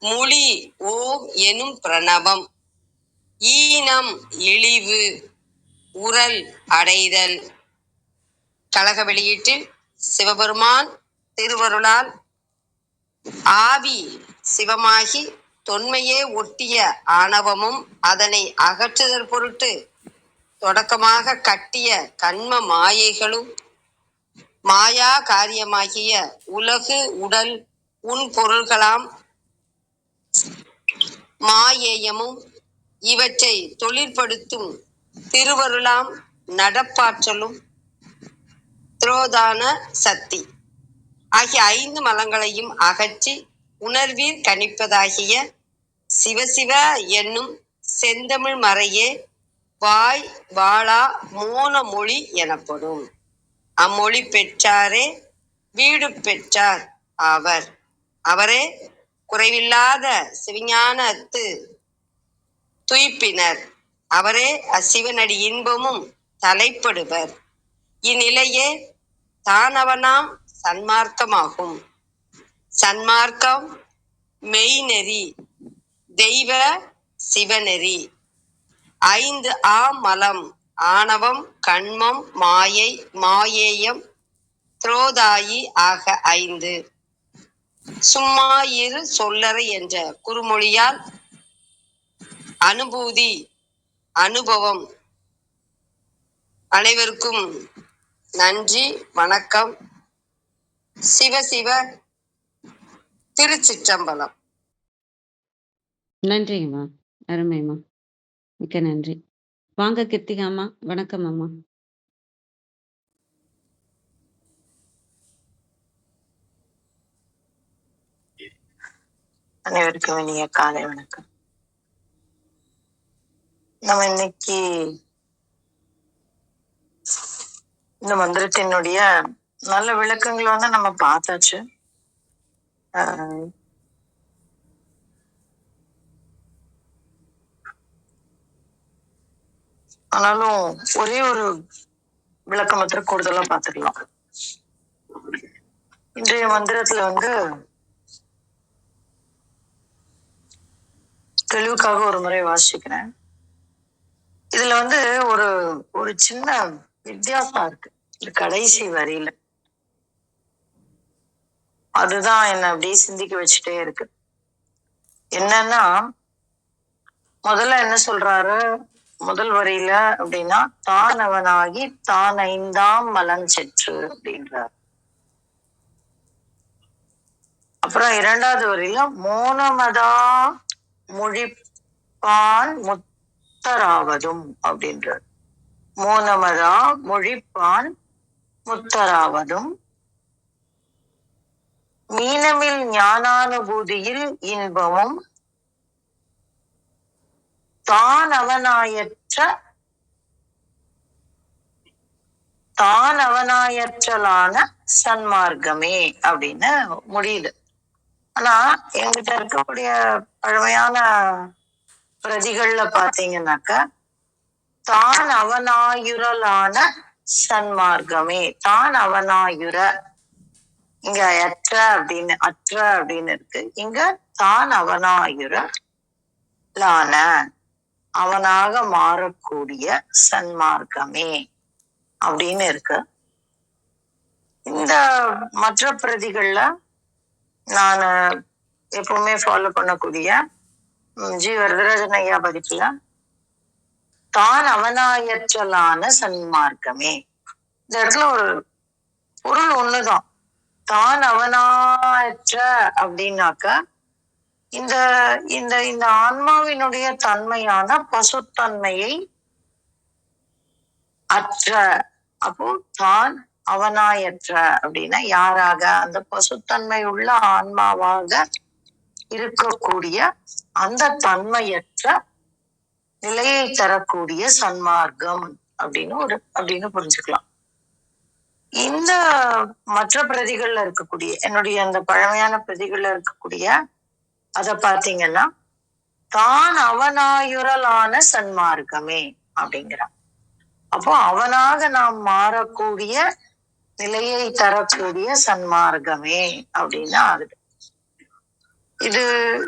மொழி ஓம் எனும் பிரணவம். ஈனம் இழிவு உரல் அடைதல். கழக வெளியீட்டில் சிவபெருமான் திருவருளால் ஆவி சிவமாகி தொன்மையே ஒட்டிய ஆணவமும் அதனை அகற்றுதல் பொருட்டு தொடக்கமாக கட்டிய கண்ம மாயைகளும் மாயா காரியமாகிய உலகு உடல் உன் பொருள்களாம் மாயேயமும் இவற்றை தொழிற்படுத்தும் திருவருளாம் நடப்பாற்றலும் திரோதான சக்தி ஆகிய 5 மலங்களையும் அகற்றி உணர்வீர் கணிப்பதாகிய சிவசிவ என்னும் செந்தமிழ் மறையே வாய் வாளா மோன மொழி எனப்படும். அம்மொழி பெற்றாரே வீடு பெற்றார் ஆவர். அவரே குறைவில்லாத சிவஞானத்து துய்ப்பினர். அவரே அசிவனடி இன்பமும் தலைப்படுவர். இந்நிலையே தானவனாம் சன்மார்க்கமாகும். சன்மார்க்கம் மெய்நெறி, தெய்வ சிவநெறி. 5 ஆம் மலம் ஆணவம், கண்மம், மாயை, மாயேயம், துரோதாயி ஆக 5. சும்மா இரு சொல்லறை என்ற குறுமொழியால் அனுபூதி அனுபவம். அனைவருக்கும் நன்றி, வணக்கம். சிவசிவ. திருச்சிற்றம்பலம். நன்றிங்கம்மா, அருமைம்மா, மிக்க நன்றி. வாங்க கிருத்திகா அம்மா. வணக்கம் அம்மா. அனைவருக்கும் இனிய காலை வணக்கம். நம்ம இன்னைக்கு இந்த மந்திரத்தினுடைய நல்ல விளக்கங்களை வந்து நம்ம பார்த்தாச்சு. ஆனாலும் ஒரே ஒரு விளக்கம் மாத்திரம் கூடுதலா பார்த்துக்கலாம். இன்றைய மந்திரத்துல வந்து தெளிவுக்காக ஒரு முறை வாசிக்கிறேன். இதுல வந்து ஒரு ஒரு சின்ன வித்தியாசம் இருக்கு இந்த கடைசி வரியில. அதுதான் என்ன அப்படியே சிந்திக்க வச்சுட்டே இருக்கு. என்னன்னா, முதல்ல என்ன சொல்றாரு முதல் வரியில அப்படின்னா, தான் அவனாகி தான் 5ஆம் மலம் செற்று அப்படின்றார். அப்புறம் 2வது வரியில மோனமதா மொழிப்பான் முத்தராவதும் அப்படின்றார். மோனமதா மொழிப்பான் முத்தராவதும் மீனமில் ஞானானுபூதியில் இன்பமும் தான் அவனாயற்றலான சன்மார்க்கமே அப்படின்னு முடியுது. ஆனா என்கிட்ட இருக்கக்கூடிய பழமையான பிரதிகள்ல பாத்தீங்கன்னாக்க தான் அவனாயுரலான சன்மார்க்கமே. தான் அவனாயுர, இங்க அற்ற அப்படின்னு இருக்கு. இங்க தான் அவனாயுரலான, அவனாக மாறக்கூடிய சன்மார்க்கமே அப்படின்னு இருக்கு. இந்த மற்ற பிரதிகள்ல நான் எப்பவுமே ஃபாலோ பண்ணக்கூடிய ஜி வரதராஜன் ஐயா பதிப்புல தான் அவனாயற்றலான சன்மார்க்கமே, இந்த இடத்துல ஒரு பொருள் ஒண்ணுதான். தான் அவனாயற்ற அப்படின்னாக்க இந்த இந்த இந்த ஆன்மாவினுடைய தன்மையான பசுத்தன்மையை அற்ற, அப்போ தான் அவனாயற்ற அப்படின்னா யாராக? அந்த பசுத்தன்மை உள்ள ஆன்மாவாக இருக்கக்கூடிய அந்த தன்மையற்ற நிலையை தரக்கூடிய சன்மார்க்கம் அப்படின்னு புரிஞ்சுக்கலாம். இந்த மற்ற பிரதிகள்ல இருக்கக்கூடிய, என்னுடைய அந்த பழமையான பிரதிகள்ல இருக்கக்கூடிய அத பாத்தீங்கன்னா தான் அவனாயுரலான சன்மார்க்கமே அப்படிங்கிறான். அப்போ அவனாக நாம் மாறக்கூடிய நிலையை தரக்கூடிய சன்மார்க்கமே அப்படின்னு ஆகுது.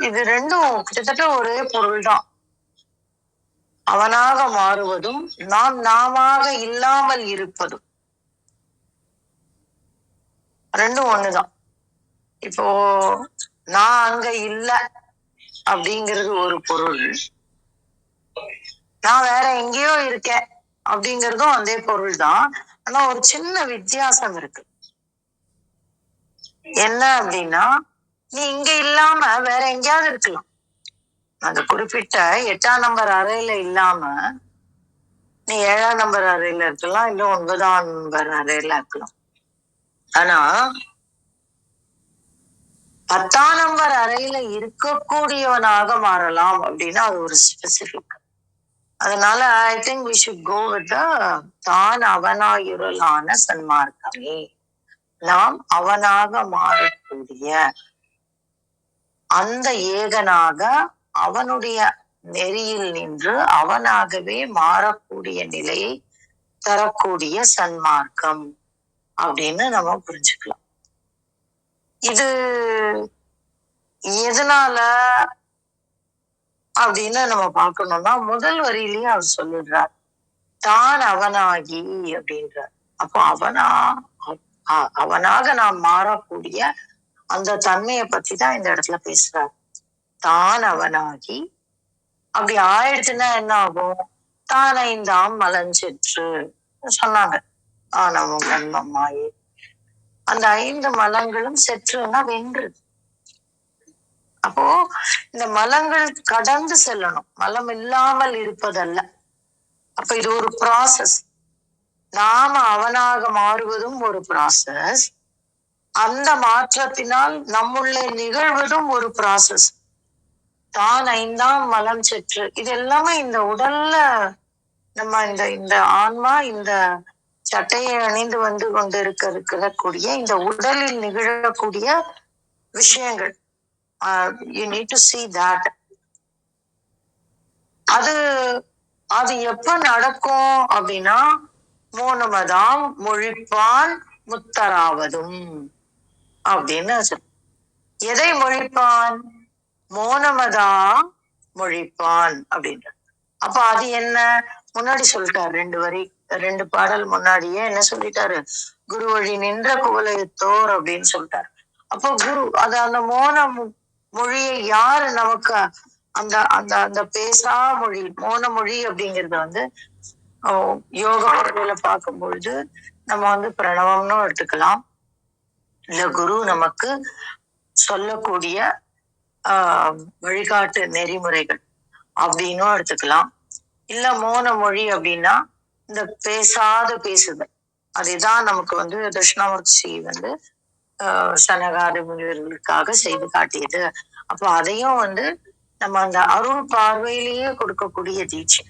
இது ரெண்டும் கிட்டத்தட்ட ஒரே பொருள் தான். அவனாக மாறுவதும் நாமாக இல்லாமல் இருப்பதும் ரெண்டும் ஒண்ணுதான். இப்போ நான் அங்க இல்ல அப்படிங்கிறது ஒரு பொருள், நான் வேற எங்கேயோ இருக்கேன் அப்படிங்கிறதும் அதே பொருள் தான். ஆனா ஒரு சின்ன வித்தியாசம் இருக்கு. என்ன அப்படின்னா, நீ இங்க இல்லாம வேற எங்கேயாவது இருக்கலாம். அந்த குறிப்பிட்ட 8ஆம் நம்பர் அறையில இல்லாம நீ 7ஆம் நம்பர் அறையில இருக்கலாம், இல்ல 9ஆம் நம்பர் அறையில இருக்கலாம். ஆனா 10ஆம் நம்பர் அறையில இருக்கக்கூடியவனாக மாறலாம் அப்படின்னா அது ஒரு ஸ்பெசிபிக். அதனால I think we should go with தான் அவனாயுரலான சன்மார்க்கமே. நாம் அவனாக மாறக்கூடிய அந்த ஏகனாக அவனுடைய நெறியில் நின்று அவனாகவே மாறக்கூடிய நிலையை தரக்கூடிய சன்மார்க்கம் அப்படின்னு நம்ம புரிஞ்சுக்கலாம். இது எதனால அப்படின்னு நம்ம பார்க்கணும்னா, முதல் வரியிலேயே அவர் சொல்லிடுறார், தான் அவனாகி அப்படின்றார். அப்போ அவனாக நாம் மாறக்கூடிய அந்த தன்மையை பத்தி தான் இந்த இடத்துல பேசுறார். தான் அவனாகி அப்படி ஆயிடுச்சுன்னா என்ன ஆகும்? தான் 5ஆம் மலஞ்செற்று சொன்னாங்க. ஆணவம் கண்மம் மாயை, அந்த 5 மலங்களும் செற்றுன்னா வென்று. அப்போ இந்த மலங்கள் கடந்து செல்லணும், மலம் இல்லாமல் இருப்பதல்ல. அப்ப இது ஒரு ப்ராசஸ். நாம அவனாக மாறுவதும் ஒரு ப்ராசஸ், அந்த மாற்றத்தினால் நம்முள்ளே நிகழ்வதும் ஒரு ப்ராசஸ். தான் 5ஆம் மலம் செற்று, இது எல்லாமே இந்த உடல்ல நம்ம இந்த ஆன்மா இந்த சட்டையை அணிந்து வந்து கொண்டு இருக்கக்கூடிய இந்த உடலில் நிகழக்கூடிய விஷயங்கள். You need to see that. அது எப்ப நடக்கும் அப்படின்னா, மோனமதாம் மொழிப்பான் முத்தராவதும் அப்படின்னு. எதை மொழிப்பான்? மோனமதாம் மொழிப்பான் அப்படின்ற. அப்ப அது என்ன? முன்னாடி சொல்லிட்டாரு, 2 பாடல் முன்னாடியே என்ன சொல்லிட்டாரு? குரு வழி நின்ற குவலயத்தோர் அப்படின்னு சொல்லிட்டாரு. அப்போ குரு, அது அந்த மோன மொழியை யாரு நமக்கு அந்த அந்த அந்த பேசா மொழி, மோன மொழி அப்படிங்கிறது வந்து யோக முறையில பார்க்கும் பொழுது நம்ம பிரணவம்னு எடுத்துக்கலாம், இல்ல குரு நமக்கு சொல்லக்கூடிய வழிகாட்டு நெறிமுறைகள் அப்படின்னும் எடுத்துக்கலாம். இல்ல மோன மொழி அப்படின்னா இந்த பேசுதல். அதுதான் நமக்கு தட்சிணாமூர்த்தி சனகாதி முனிவர்களுக்காக செய்து காட்டியது. அப்போ அதையும் நம்ம அந்த அருள் பார்வையிலேயே கொடுக்கக்கூடிய தீட்சை.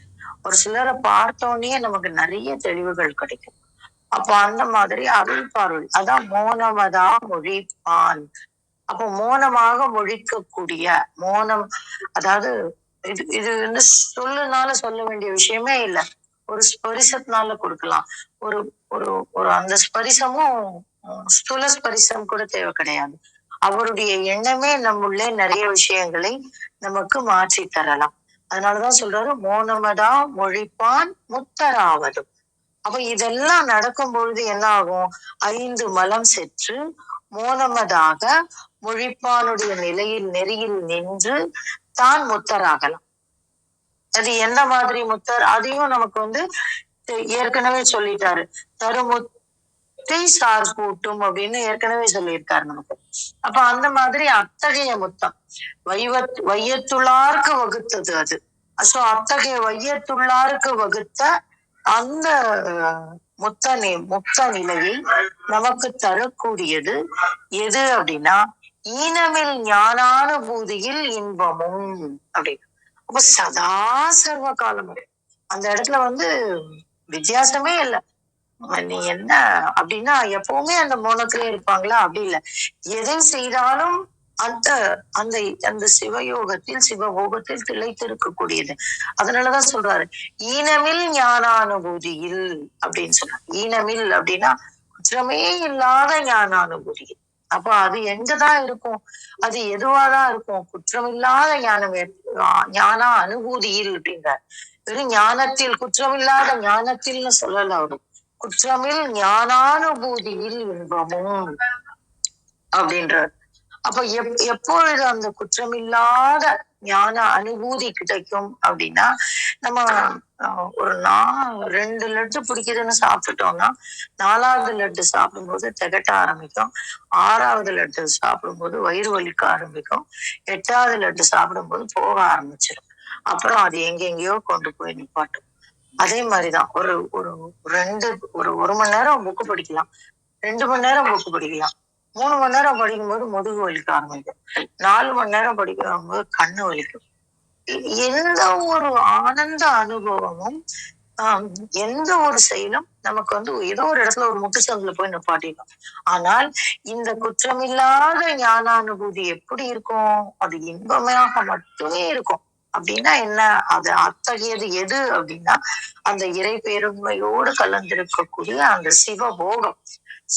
ஒரு சிலரை பார்த்தோன்னே நமக்கு நிறைய தெளிவுகள் கிடைக்கும். அப்போ அந்த மாதிரி அருள் பார்வை, அதான் மோனமதா மொழிப்பான். அப்போ மோனமாக மொழிக்கக்கூடிய மோனம், அதாவது இது சொல்லுனால சொல்ல வேண்டிய விஷயமே இல்லை. ஒரு ஸ்பரிசத்தினால கொடுக்கலாம். ஒரு ஒரு ஒரு அந்த ஸ்பரிசமும் ஸ்தூல ஸ்பரிசம் கூட தேவை கிடையாது. அவருடைய எண்ணமே நம்முள்ளே நிறைய விஷயங்களை நமக்கு மாற்றி தரலாம். அதனாலதான் சொல்றாரு மோனமதா மொழிப்பான் முத்தராவதும். அப்ப இதெல்லாம் நடக்கும் பொழுது என்ன ஆகும்? 5 மலம் செற்று மோனமதாக மொழிப்பானுடைய நிலையில் நெறியில் நின்று தான் முத்தராகலாம். அது எந்த மாதிரி முத்தர், அதையும் நமக்கு ஏற்கனவே சொல்லிட்டாரு. தருமுத்தை சார் கூட்டும் அப்படின்னு ஏற்கனவே சொல்லியிருக்காரு நமக்கு. அப்ப அந்த மாதிரி அத்தகைய முத்தம் வையத்துள்ளாருக்கு வகுத்தது அது. சோ அத்தகைய வையத்துள்ளாருக்கு வகுத்த அந்த முத்த நிலையை நமக்கு தரக்கூடியது எது அப்படின்னா ஈனமில் ஞானானுபூதியில் இன்பமும் அப்படின்னு. அப்ப சதா சர்வ காலமும் அந்த இடத்துல வித்தியாசமே இல்லை. நீ என்ன அப்படின்னா எப்பவுமே அந்த மோனத்திலே இருப்பாங்களா? அப்படி இல்லை. எதை செய்தாலும் அந்த அந்த அந்த சிவயோகத்தில் சிவபோகத்தில் திளைத்திருக்கக்கூடியது. அதனாலதான் சொல்றாரு ஈனமில் ஞானானுபூதியில் அப்படின்னு சொல்றாரு. ஈனமில் அப்படின்னா குற்றமே இல்லாத ஞானானுபூதியில். அப்ப அது எங்கதான் இருக்கும்? அது எதுவாதான் இருக்கும்? குற்றமில்லாத ஞான அனுபூதியில் அப்படின்றார். வெறும் ஞானத்தில் குற்றமில்லாத ஞானத்தில்னு சொல்லல அவரு. குற்றமில் ஞானானுபூதியில் இன்பமும் அப்படின்றார். அப்ப எப்பொழுது அந்த குற்றமில்லாத ஞான அனுபூதி கிடைக்கும் அப்படின்னா நம்ம ஒரு 2 லட்டு பிடிக்குதுன்னு சாப்பிட்டுட்டோம்னா 4வது லட்டு சாப்பிடும்போது திகட்ட ஆரம்பிக்கும். 6வது லட்டு சாப்பிடும்போது வயிறு வலிக்க ஆரம்பிக்கும். 8வது லட்டு சாப்பிடும்போது போக ஆரம்பிச்சிடும். அப்புறம் அது எங்கெங்கயோ கொண்டு போய் நிப்பாட்டும். அதே மாதிரிதான் ஒரு ஒரு 1 மணி நேரம் புக்கு படிக்கலாம், 2 மணி நேரம் புக்கு படிக்கலாம், 3 மணி நேரம் படிக்கும்போது முதுகு வலிக்க ஆரம்பிக்கும், 4 மணி நேரம் படிக்கும்போது கண்ணு வலிக்கும். எந்த ஒரு ஆனந்த அனுபவமும் எந்த ஒரு செயலும் நமக்கு ஏதோ ஒரு இடத்துல ஒரு முட்டுச்சந்துல போய் நிப்பாட்டிடும். ஆனால் இந்த குற்றமில்லாத ஞான அனுபூதி எப்படி இருக்கும்? அது இன்பமாக மட்டுமே இருக்கும். அப்படின்னா என்ன? அது அத்தகையது எது அப்படின்னா அந்த இறை பெருமையோடு கலந்திருக்கக்கூடிய அந்த சிவபோகம்.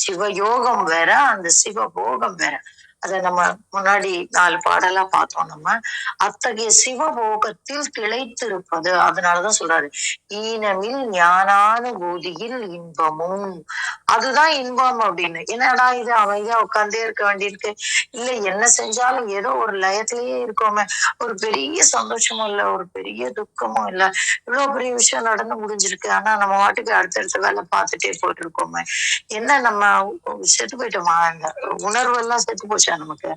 சிவயோகம் வேற, அந்த சிவபோகம் வேற. அத நம்ம முன்னாடி 4 பாடலா பார்த்தோம். நம்ம அத்தகைய சிவபோகத்தில் திளைத்திருப்பது. அதனாலதான் சொல்றாரு ஈனமில் ஞானானுபூதியில் இன்பமும். அதுதான் இன்பம் அப்படின்னு. என்னடா இது அமைதியா உட்கார்ந்தே இருக்க வேண்டியிருக்கு, இல்ல என்ன செஞ்சாலும் ஏதோ ஒரு லயத்திலேயே இருக்கோமே, ஒரு பெரிய சந்தோஷமும் இல்ல, ஒரு பெரிய துக்கமும் இல்ல, இவ்வளவு பெரிய விஷயம் நடந்து முடிஞ்சிருக்கு, ஆனா நம்ம வாட்டுக்கு அடுத்தடுத்த வேலை பார்த்துட்டே போயிட்டு இருக்கோமே, என்ன நம்ம செத்து போயிட்டோமா? இந்த உணர்வு எல்லாம் செத்து போச்சா நமக்கு?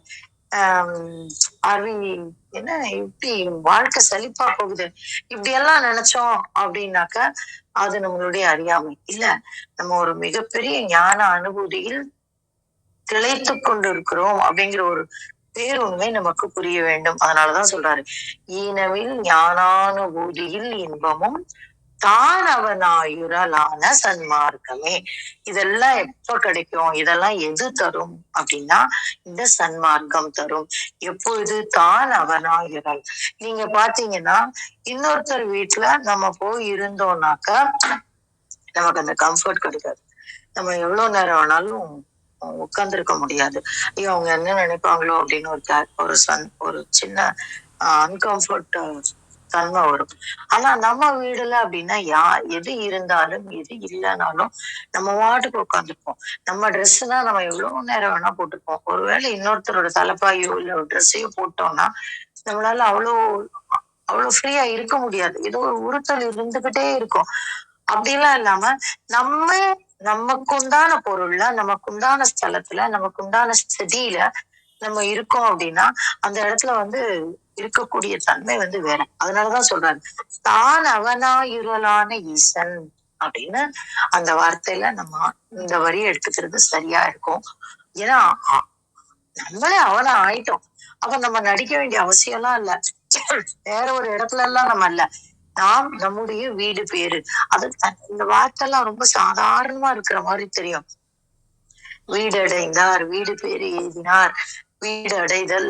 என்ன இப்படி வாழ்க்கை சலிப்பா போகுது, இப்படி எல்லாம் நினைச்சோம் அப்படின்னாக்க அது நம்மளுடைய அறியாமை இல்ல. நம்ம ஒரு மிகப்பெரிய ஞான அனுபூதியில் திளைத்து கொண்டு இருக்கிறோம் அப்படிங்கிற ஒரு பேருண்மை நமக்கு புரிய வேண்டும். அதனாலதான் சொல்றாரு ஈனவில் ஞானானுபூதியில் இன்பமும் தான் அவனாயுரலான சன்மார்க்கமே. இதெல்லாம் எப்ப கிடைக்கும்? இதெல்லாம் எது தரும் அப்படின்னா இந்த சன்மார்க்கம் தரும். எப்பொழுது? தான் அவனாயுரல். நீங்க பாத்தீங்கன்னா இன்னொருத்தர் வீட்டுல நம்ம போய் இருந்தோம்னாக்க நமக்கு அந்த கம்ஃபர்ட் கிடைக்காது. நம்ம எவ்வளவு நேரம் வேணாலும் உட்கார்ந்துருக்க முடியாது. ஐயோ அவங்க என்ன நினைப்பாங்களோ அப்படின்னு ஒரு சின்ன அன்கம்ஃபர்ட் தன்மை வரும். ஆனா நம்ம வீடுல அப்படின்னா எது இருந்தாலும் எது இல்லைனாலும் நம்ம வாட்டுக்கு உட்காந்துருப்போம். நம்ம ட்ரெஸ்னா நம்ம எவ்வளவு நேரம் வேணா போட்டுப்போம். ஒருவேளை இன்னொருத்தரோட தலைப்பாயோ இல்ல ஒரு ட்ரெஸ்ஸையோ போட்டோம்னா நம்மளால அவ்வளவு ஃப்ரீயா இருக்க முடியாது. ஏதோ ஒரு உறுத்தல் இருந்துகிட்டே இருக்கும். அப்படிலாம் இல்லாம நமக்குண்டான பொருள்ல, நமக்குண்டான ஸ்தலத்துல, நமக்குண்டான ஸ்திதியில நம்ம இருக்கோம் அப்படின்னா அந்த இடத்துல இருக்கக்கூடிய தன்மை வேற. அதனாலதான் சொல்றாரு தான் அவனாயுரலான ஈசன் அப்படின்னு அந்த வார்த்தையில நம்ம இந்த வரி எடுத்துக்கிறது சரியா இருக்கும். ஏன்னா நம்மளே அவனா ஆயிட்டோம். அப்ப நம்ம நடிக்க வேண்டிய அவசியம் எல்லாம் இல்ல. வேற ஒரு இடத்துல எல்லாம் நம்ம இல்ல. நாம் நம்முடைய வீடு பேரு. அது இந்த வார்த்தை எல்லாம் ரொம்ப சாதாரணமா இருக்கிற மாதிரி தெரியும். வீடு அடைந்தார், வீடு பேரு எழுதினார், வீடு அடைதல்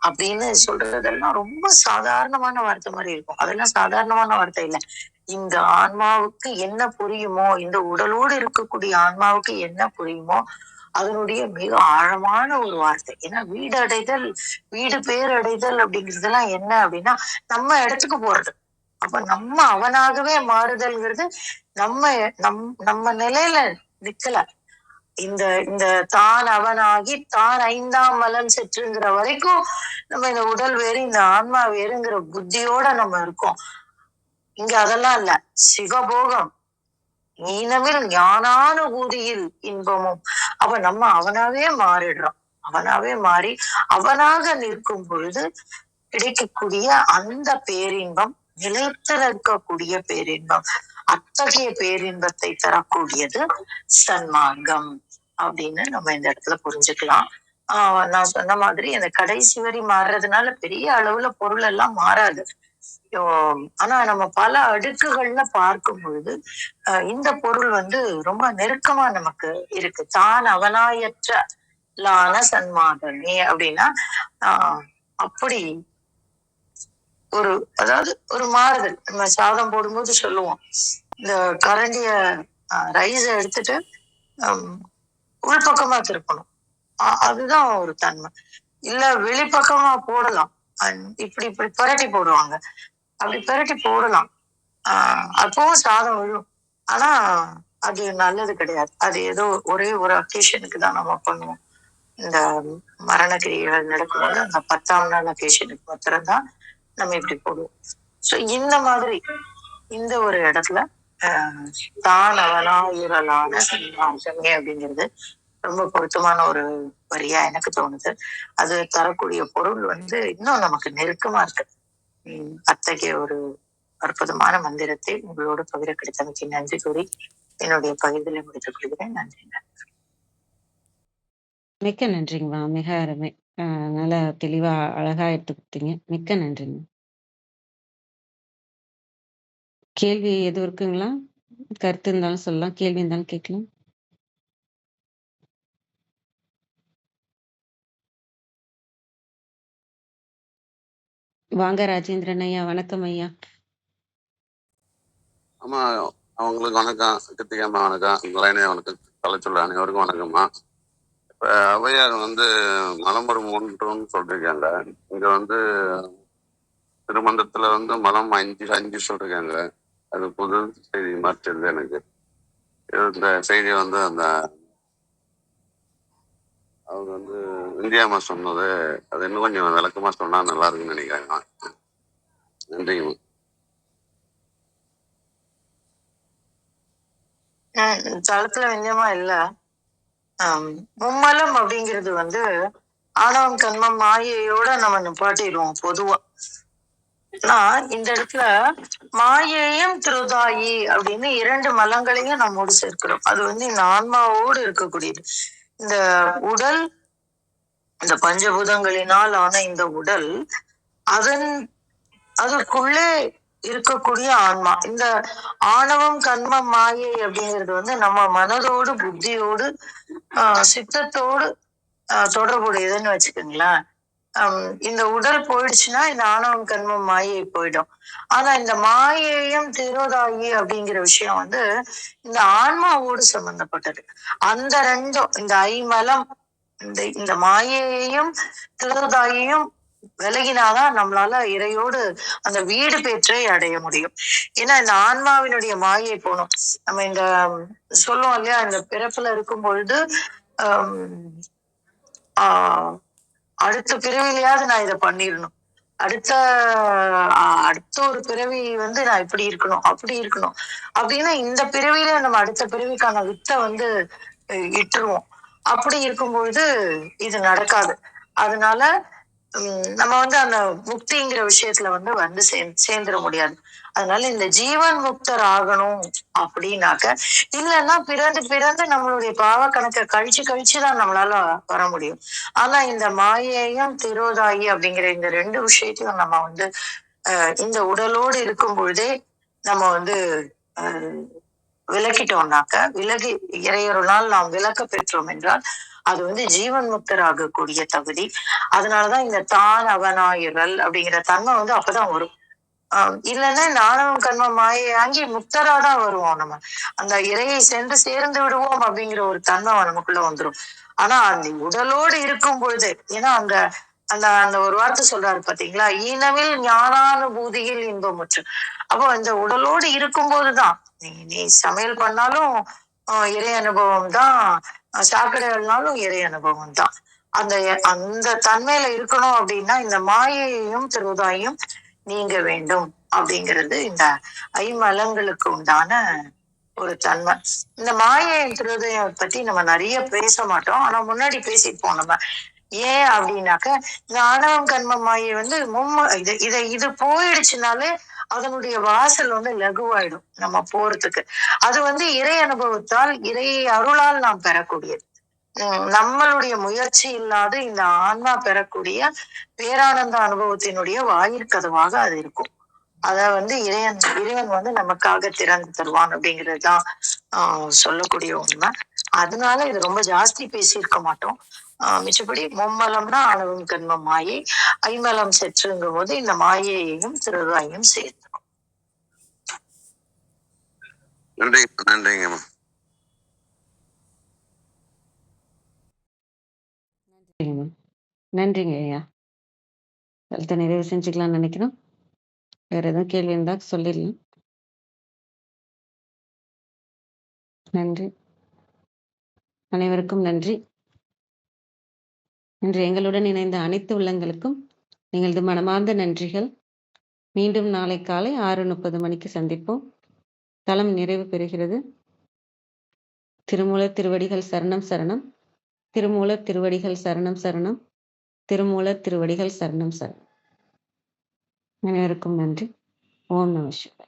அப்படின்னு சொல்றதெல்லாம் ரொம்ப சாதாரணமான வார்த்தை மாதிரி இருக்கும். அதெல்லாம் சாதாரணமான வார்த்தை இல்லை. இந்த ஆன்மாவுக்கு என்ன புரியுமோ, இந்த உடலோடு இருக்கக்கூடிய ஆன்மாவுக்கு என்ன புரியுமோ அதனுடைய மிக ஆழமான ஒரு வார்த்தை. ஏன்னா வீடு பேரடைதல் அப்படிங்கிறதுலாம் என்ன அப்படின்னா நம்ம இடத்துக்கு போறது. அப்ப நம்ம அவனாகவே மாறுதல்ங்கிறது நம்ம நம்ம நிலையில நிக்கல. இந்த இந்த தான் அவனாகி தான் ஐந்தாம் மலம் செற்றுங்கிற வரைக்கும் நம்ம இந்த உடல் வேறு இந்த ஆன்மா வேறுங்கிற புத்தியோட நம்ம இருக்கோம். இங்க அதெல்லாம் இல்ல. சிவபோகம் ஈனமில் ஞானானுபூதியில் இன்பமும். அப்ப நம்ம அவனாவே மாறிடுறோம். அவனாவே மாறி அவனாக நிற்கும் பொழுது கிடைக்கக்கூடிய அந்த பேரின்பம் நிலைத்து நிற்கக்கூடிய பேரின்பம். அத்தகைய பேரின்பத்தை தரக்கூடியது சன்மார்க்கம் அப்படின்னு நம்ம இந்த இடத்துல புரிஞ்சுக்கலாம். நான் சொன்ன மாதிரி அந்த கடைசி வரி மாறுறதுனால பெரிய அளவுல பொருள் எல்லாம் மாறாது. ஆனா நம்ம பல அடுக்குகள்ல பார்க்கும் பொழுது இந்த பொருள் ரொம்ப நெருக்கமா நமக்கு இருக்கு. தான் அவனாயற்ற சன்மார்க்கமே அப்படின்னா அப்படி ஒரு அதாவது ஒரு மாறுதல். நம்ம சாதம் போடும்போது சொல்லுவோம், இந்த கரண்டிய ரைஸ எடுத்துட்டு உள்பக்கமா திருப்பணும். அதுதான் ஒரு தன்மை. இல்ல வெளிப்பக்கமா போடலாம். இப்படி இப்படி புரட்டி போடுவாங்க. அப்படி புரட்டி போடலாம். அப்பவும் சாதம் விழும். ஆனா அது நல்லது கிடையாது. அது ஏதோ ஒரே ஒரு அக்கேஷனுக்கு தான் நம்ம பண்ணுவோம். இந்த மரண கிரியைகள் நடக்கும்போது அந்த 10ஆம் நாள் அக்கேஷனுக்கு மாத்திரம்தான் நம்ம இப்படி போடுவோம். சோ இந்த மாதிரி இந்த ஒரு இடத்துல தான் அவனாயிரலான சன்மார்க்கமே அப்படிங்கிறது ரொம்ப பொருத்தமான ஒரு வரியா எனக்கு தோணுது. அது தரக்கூடிய பொருள் இன்னும் நமக்கு நெருக்கமா இருக்கு. அத்தகைய ஒரு அற்புதமான மந்திரத்தை உங்களோடு பகிர கிடைத்தமைக்கு நன்றி கூறி என்னுடைய பகிர்தலை முடித்துக் கொள்கிறேன். நன்றி. மிக்க நன்றிங்கம்மா. மிக அருமை. நல்லா தெளிவா அழகா எடுத்து கொடுத்தீங்க. மிக்க நன்றிங்க. கேள்வி எதுவும் இருக்குங்களா? கருத்து இருந்தாலும் சொல்லலாம், கேள்வி இருந்தாலும் கேட்கலாம். வாங்க ராஜேந்திரன் ஐயா. வணக்கம் ஐயா. அம்மா அவங்களுக்கு வணக்கம். கிருத்திகம்மா வணக்கம். லைனே வணக்கம். கலைச்சொல்ல அனைவருக்கும் வணக்கம்மா. இப்ப ஔவையார் மலம் 1 சொல்லிருக்காங்க. இங்க திருமந்தத்துல மலம் 5 சொல்லிருக்காங்க. அது புது செய்தி மாற்றுது எனக்கு. இந்த செய்தி அந்த அவங்க இந்தியாமா சொன்னது அது இன்னும் கொஞ்சம் விளக்கமா சொன்னா நல்லா இருக்குன்னு நினைக்கிறாங்க. நன்றிங்கம்மா. தளத்துல வெஞ்சமா இல்ல. மும்மலம் அப்படிங்கிறது ஆணவம் கண்மம் மாயையோட நம்ம நிப்பாட்டிடுவோம் பொதுவா. ஆனா இந்த இடத்துல மாயையும் திருதாயி அப்படின்னு 2 மலங்களையும் நம்மோடு சேர்க்கிறோம். அது இந்த ஆன்மாவோடு இருக்கக்கூடியது. இந்த உடல், இந்த பஞ்சபூதங்களினால் ஆன இந்த உடல், அதற்குள்ளே இருக்கக்கூடிய ஆன்மா. இந்த ஆணவம் கண்மம் மாயை அப்படிங்கிறது நம்ம மனதோடு புத்தியோடு சித்தத்தோடு தொடர்புடையதுன்னு வச்சுக்கோங்களேன். இந்த உடல் போயிடுச்சுன்னா இந்த ஆணவம் கண்மம் மாயை போயிடும். ஆனா இந்த மாயையும் திரோதாயி அப்படிங்கிற விஷயம் இந்த ஆன்மாவோடு சம்பந்தப்பட்டது. அந்த 2 இந்த ஐமலம் இந்த மாயையையும் திரோதாயையும் விலகினாதான் நம்மளால இறையோடு அந்த வீடு பெற்றை அடைய முடியும். ஏன்னா இந்த ஆன்மாவினுடைய மாயை போகணும். நம்ம இந்த சொல்லுவோம் இல்லையா, இந்த பிறப்புல இருக்கும் பொழுது அடுத்த பிறவிலையாவது நான் இதை பண்ணிடணும், அடுத்த ஒரு பிறவி நான் இப்படி இருக்கணும் அப்படி இருக்கணும் அப்படின்னா இந்த பிறவியில நம்ம அடுத்த பிறவிக்கான வித்தை இட்டுருவோம். அப்படி இருக்கும்பொழுது இது நடக்காது. அதனால நம்ம அந்த முக்திங்கிற விஷயத்துல சேர்ந்துட முடியாது. அதனால இந்த ஜீவன் முக்தர் ஆகணும் அப்படின்னாக்க, இல்லைன்னா பிறந்து நம்மளுடைய பாவ கணக்கை கழிச்சுதான் நம்மளால வர முடியும். ஆனா இந்த மாயையும் திரோதாயி அப்படிங்கிற இந்த 2 விஷயத்தையும் நம்ம இந்த உடலோடு இருக்கும் பொழுதே நம்ம விலக்கிட்டோம்னாக்க, இறையொருளால் நாம் விலக்க பெற்றோம் என்றால் அது ஜீவன் முக்தர் ஆகக்கூடிய தகுதி. அதனாலதான் இந்த தான் அவனாயிரல் அப்படிங்கிற தன்மை அப்பதான் வரும். இல்லைன்னா இந்த ஆணவம் கர்மம் மாயாங்கி முக்தராதான் வருவோம். நம்ம அந்த இறையை சென்று சேர்ந்து விடுவோம் அப்படிங்கிற ஒரு தன்மை நமக்குள்ள வந்துரும். ஆனா அந்த உடலோடு இருக்கும் பொழுது, ஏன்னா அங்க அந்த அந்த ஒரு வார்த்தை சொல்றாரு பாத்தீங்களா, ஈனவில் ஞானானுபூதியில் இன்பமுற்று. அப்போ இந்த உடலோடு இருக்கும் போதுதான் நீ நீ சமையல் பண்ணாலும் இறை அனுபவம் தான், சாக்கடைனாலும் இறை அனுபவம் தான். அந்த அந்த தன்மையில இருக்கணும் அப்படின்னா இந்த மாயையையும் திருவதாயும் நீங்க வேண்டும் அப்படிங்கிறது இந்த ஐமலங்களுக்கு உண்டான ஒரு தன்மை. இந்த மாயை திருவதையம் பத்தி நம்ம நிறைய பேச மாட்டோம், ஆனா முன்னாடி பேசிப்போம் நம்ம. ஏன் அப்படின்னாக்க இந்த ஆணவம் கர்ம மாயை இது போயிடுச்சுனாலே அதனுடைய வாசல் லகுவாயிடும் நம்ம போறதுக்கு. அது இறை அனுபவத்தால், இறை அருளால் நாம் பெறக்கூடியது. நம்மளுடைய முயற்சி இல்லாத இந்த ஆன்மா பெறக்கூடிய பேரானந்த அனுபவத்தினுடைய வாயிற்கதவாக அது இருக்கும். அத இறைவன் நமக்காக திறந்து தருவான் அப்படிங்கிறதுதான் சொல்லக்கூடிய உண்மை. அதனால இது ரொம்ப ஜாஸ்தி பேசியிருக்க மாட்டோம். மிச்சப்படி மும்மலம்னா ஆணவம் கர்மம் மாயை, ஐமலம் செற்றுங்கும் போது இந்த மாயையையும் திருதாயும் சேர்த்துக்கும். நன்றிங்கம்மா. நன்றிங்க ஐயா. கருத்தை நிறைவு செஞ்சுக்கலாம்னு நினைக்கிறோம். வேற எதுவும் கேள்வி இருந்தா சொல்லிடலாம். நன்றி, அனைவருக்கும் நன்றி. இன்று எங்களுடன் இணைந்த அனைத்து உள்ளங்களுக்கும் எங்களது மனமார்ந்த நன்றிகள். மீண்டும் நாளை காலை 6:30 மணிக்கு சந்திப்போம். தளம் நிறைவு பெறுகிறது. திருமூலர் திருவடிகள் சரணம் சரணம். திருமூலர் திருவடிகள் சரணம் சரணம். திருமூலர் திருவடிகள் சரணம் சரணம். அனைவருக்கும் நன்றி. ஓம் நம சிவாய.